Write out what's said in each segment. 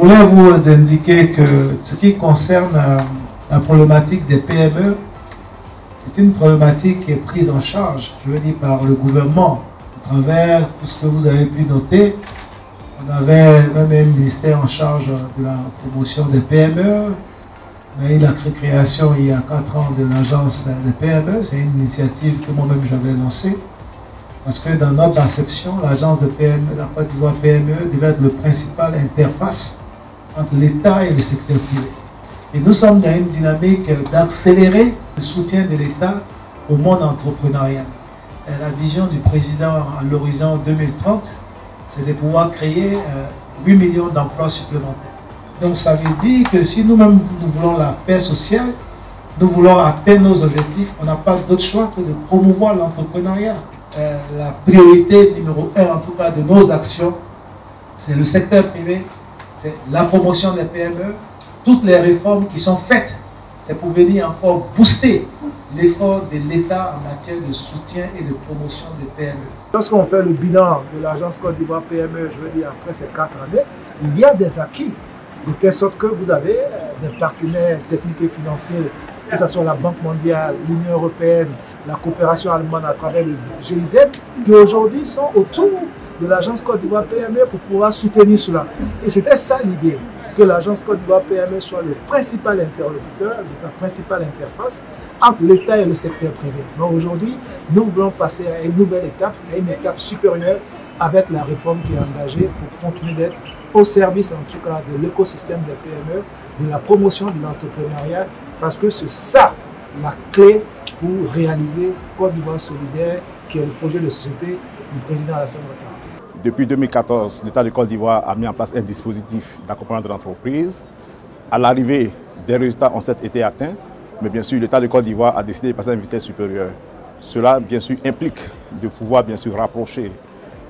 voulais vous indiquer que ce qui concerne la problématique des PME est une problématique qui est prise en charge, je veux dire, par le gouvernement, à travers tout ce que vous avez pu noter. On avait même un ministère en charge de la promotion des PME. On a eu la création il y a 4 ans de l'agence des PME. C'est une initiative que moi-même j'avais lancée. Parce que dans notre acception, l'agence de PME, la Côte d'Ivoire PME, devait être le principal interface entre l'État et le secteur privé. Et nous sommes dans une dynamique d'accélérer le soutien de l'État au monde entrepreneurial. Et la vision du président à l'horizon 2030, c'est de pouvoir créer 8 millions d'emplois supplémentaires. Donc ça veut dire que si nous-mêmes nous voulons la paix sociale, nous voulons atteindre nos objectifs, on n'a pas d'autre choix que de promouvoir l'entrepreneuriat. La priorité numéro 1 en tout cas de nos actions, c'est le secteur privé, c'est la promotion des PME. Toutes les réformes qui sont faites, c'est pour venir encore booster l'effort de l'État en matière de soutien et de promotion des PME. Lorsqu'on fait le bilan de l'agence Côte d'Ivoire PME, je veux dire après ces 4 années, il y a des acquis, de telle sorte que vous avez des partenaires techniques et financiers, que ce soit la Banque mondiale, l'Union européenne, la coopération allemande à travers le GIZ, qui aujourd'hui sont autour de l'agence Côte d'Ivoire PME pour pouvoir soutenir cela. Et c'était ça l'idée, que l'agence Côte d'Ivoire PME soit le principal interlocuteur, la principale interface entre l'État et le secteur privé. Donc aujourd'hui, nous voulons passer à une nouvelle étape, à une étape supérieure avec la réforme qui est engagée pour continuer d'être au service en tout cas de l'écosystème des PME, de la promotion de l'entrepreneuriat, parce que c'est ça la clé pour réaliser Côte d'Ivoire solidaire, qui est le projet de société du président Alassane Ouattara. Depuis 2014, l'État de Côte d'Ivoire a mis en place un dispositif d'accompagnement de l'entreprise. À l'arrivée, des résultats ont été atteints, mais bien sûr, l'État de Côte d'Ivoire a décidé de passer à une vitesse supérieure. Cela, bien sûr, implique de pouvoir, bien sûr, rapprocher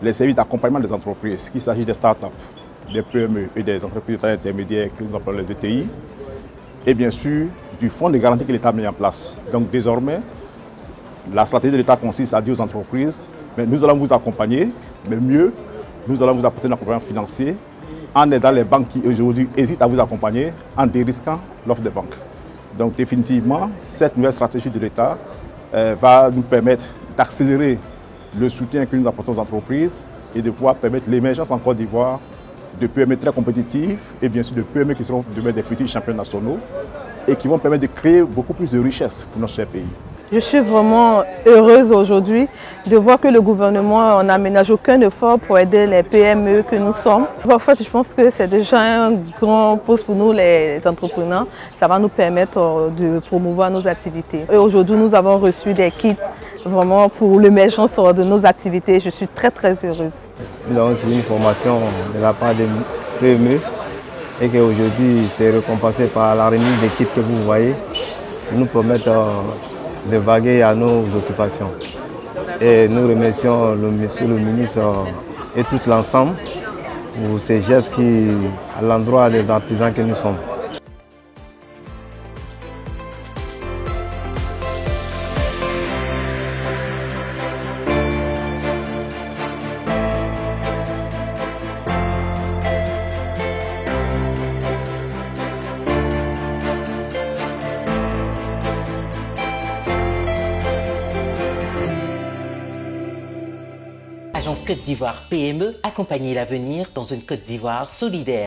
les services d'accompagnement des entreprises, qu'il s'agisse des startups, des PME et des entreprises de taille intermédiaire que nous appelons les ETI, et bien sûr, du fonds de garantie que l'État a mis en place. Donc désormais, la stratégie de l'État consiste à dire aux entreprises, mais nous allons vous accompagner, mais mieux, nous allons vous apporter un accompagnement financier en aidant les banques qui aujourd'hui hésitent à vous accompagner, en dérisquant l'offre des banques. Donc définitivement, cette nouvelle stratégie de l'État va nous permettre d'accélérer le soutien que nous apportons aux entreprises et de pouvoir permettre l'émergence en Côte d'Ivoire de PME très compétitifs et bien sûr de PME qui seront demain des futurs champions nationaux et qui vont permettre de créer beaucoup plus de richesses pour notre cher pays. Je suis vraiment heureuse aujourd'hui de voir que le gouvernement n'aménage aucun effort pour aider les PME que nous sommes. En fait, je pense que c'est déjà un grand pouce pour nous les entrepreneurs. Ça va nous permettre de promouvoir nos activités. Et aujourd'hui, nous avons reçu des kits vraiment pour l'émergence de nos activités. Je suis très heureuse. Nous avons suivi une formation de la part des PME et qu'aujourd'hui, c'est récompensé par la remise des kits que vous voyez qui nous permettent de vaguer à nos occupations. Et nous remercions le monsieur le ministre et tout l'ensemble pour ces gestes qui, à l'endroit des artisans que nous sommes. Agence Côte d'Ivoire PME, accompagner l'avenir dans une Côte d'Ivoire solidaire.